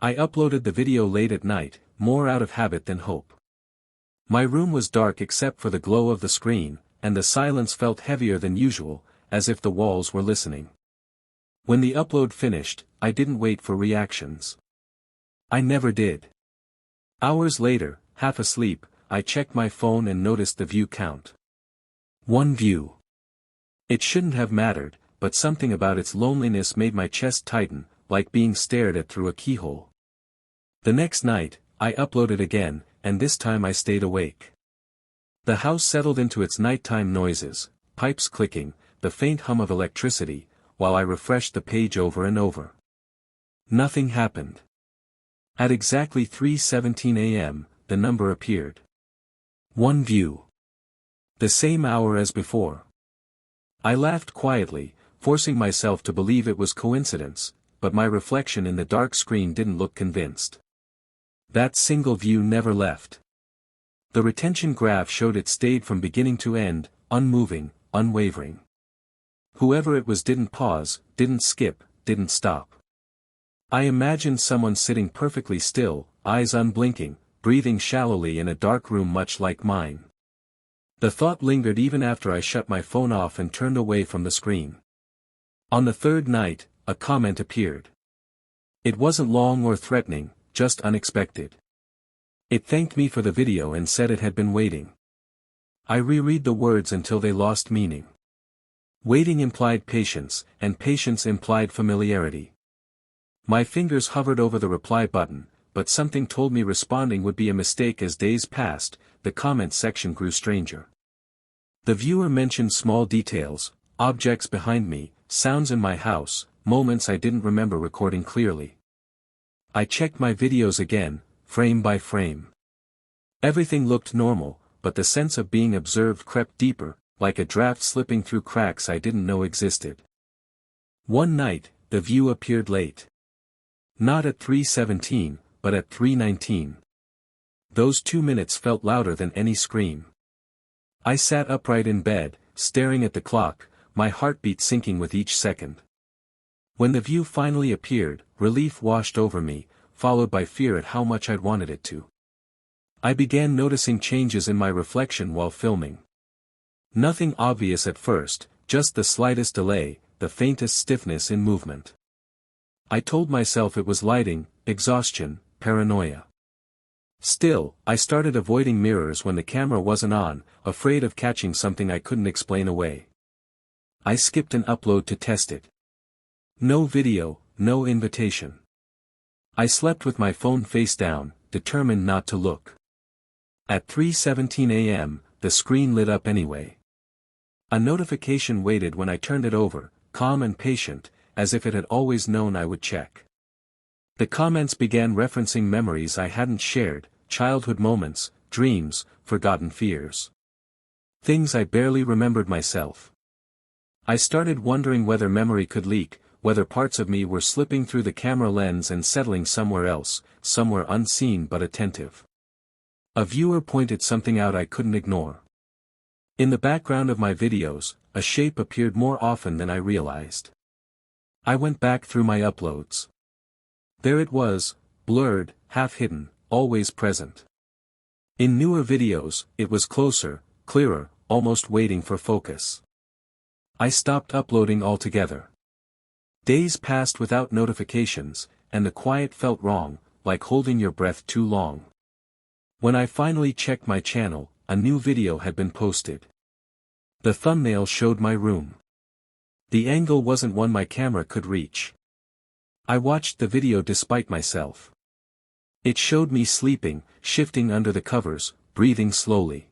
I uploaded the video late at night, more out of habit than hope. My room was dark except for the glow of the screen, and the silence felt heavier than usual, as if the walls were listening. When the upload finished, I didn't wait for reactions. I never did. Hours later, half asleep, I checked my phone and noticed the view count. 1 view. It shouldn't have mattered, but something about its loneliness made my chest tighten, like being stared at through a keyhole. The next night, I uploaded again, and this time I stayed awake. The house settled into its nighttime noises, pipes clicking, the faint hum of electricity, while I refreshed the page over and over. Nothing happened. At exactly 3:17 a.m., the number appeared. 1 view. The same hour as before. I laughed quietly, forcing myself to believe it was coincidence, but my reflection in the dark screen didn't look convinced. That single view never left. The retention graph showed it stayed from beginning to end, unmoving, unwavering. Whoever it was didn't pause, didn't skip, didn't stop. I imagined someone sitting perfectly still, eyes unblinking, breathing shallowly in a dark room much like mine. The thought lingered even after I shut my phone off and turned away from the screen. On the third night, a comment appeared. It wasn't long or threatening, just unexpected. It thanked me for the video and said it had been waiting. I reread the words until they lost meaning. Waiting implied patience, and patience implied familiarity. My fingers hovered over the reply button, but something told me responding would be a mistake. As days passed, the comment section grew stranger. The viewer mentioned small details, objects behind me, sounds in my house, moments I didn't remember recording clearly. I checked my videos again, frame by frame. Everything looked normal, but the sense of being observed crept deeper, like a draft slipping through cracks I didn't know existed. One night, the view appeared late. Not at 3:17, but at 3:19. Those 2 minutes felt louder than any scream. I sat upright in bed, staring at the clock, my heartbeat sinking with each second. When the view finally appeared, relief washed over me, followed by fear at how much I'd wanted it to. I began noticing changes in my reflection while filming. Nothing obvious at first, just the slightest delay, the faintest stiffness in movement. I told myself it was lighting, exhaustion, paranoia. Still, I started avoiding mirrors when the camera wasn't on, afraid of catching something I couldn't explain away. I skipped an upload to test it. No video, no invitation. I slept with my phone face down, determined not to look. At 3:17 a.m., the screen lit up anyway. A notification waited when I turned it over, calm and patient, as if it had always known I would check. The comments began referencing memories I hadn't shared, childhood moments, dreams, forgotten fears. Things I barely remembered myself. I started wondering whether memory could leak, whether parts of me were slipping through the camera lens and settling somewhere else, somewhere unseen but attentive. A viewer pointed something out I couldn't ignore. In the background of my videos, a shape appeared more often than I realized. I went back through my uploads. There it was, blurred, half-hidden, always present. In newer videos, it was closer, clearer, almost waiting for focus. I stopped uploading altogether. Days passed without notifications, and the quiet felt wrong, like holding your breath too long. When I finally checked my channel, a new video had been posted. The thumbnail showed my room. The angle wasn't one my camera could reach. I watched the video despite myself. It showed me sleeping, shifting under the covers, breathing slowly.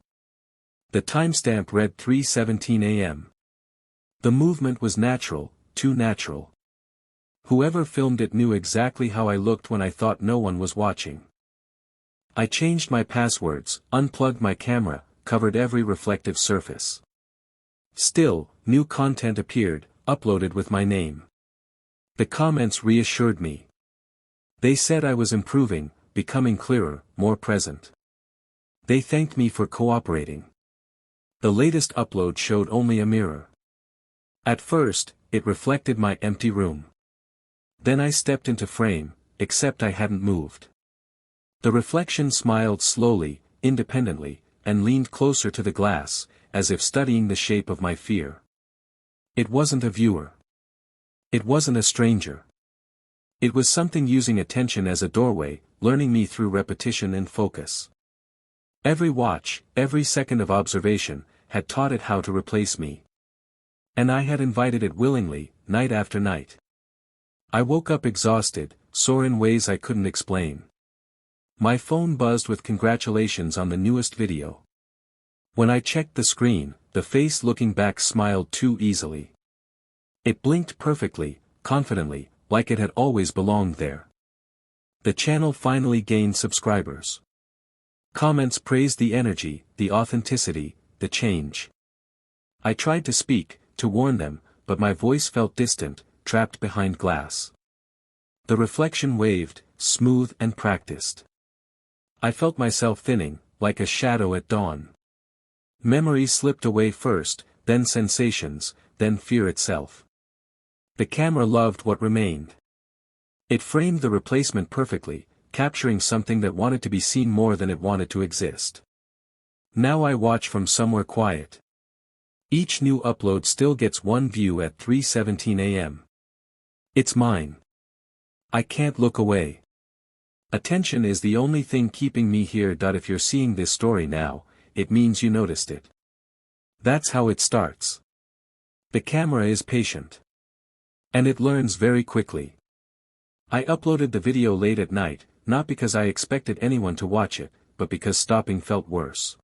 The timestamp read 3:17 a.m. The movement was natural, too natural. Whoever filmed it knew exactly how I looked when I thought no one was watching. I changed my passwords, unplugged my camera, covered every reflective surface. Still, new content appeared, uploaded with my name. The comments reassured me. They said I was improving, becoming clearer, more present. They thanked me for cooperating. The latest upload showed only a mirror. At first, it reflected my empty room. Then I stepped into frame, except I hadn't moved. The reflection smiled slowly, independently, and leaned closer to the glass, as if studying the shape of my fear. It wasn't a viewer. It wasn't a stranger. It was something using attention as a doorway, learning me through repetition and focus. Every watch, every second of observation, had taught it how to replace me. And I had invited it willingly, night after night. I woke up exhausted, sore in ways I couldn't explain. My phone buzzed with congratulations on the newest video. When I checked the screen, the face looking back smiled too easily. It blinked perfectly, confidently, like it had always belonged there. The channel finally gained subscribers. Comments praised the energy, the authenticity, the change. I tried to speak, to warn them, but my voice felt distant, trapped behind glass. The reflection waved, smooth and practiced. I felt myself thinning, like a shadow at dawn. Memories slipped away first, then sensations, then fear itself. The camera loved what remained. It framed the replacement perfectly, capturing something that wanted to be seen more than it wanted to exist. Now I watch from somewhere quiet. Each new upload still gets one view at 3:17 a.m. It's mine. I can't look away. Attention is the only thing keeping me here. If you're seeing this story now, it means you noticed it. That's how it starts. The camera is patient. And it learns very quickly. I uploaded the video late at night, not because I expected anyone to watch it, but because stopping felt worse.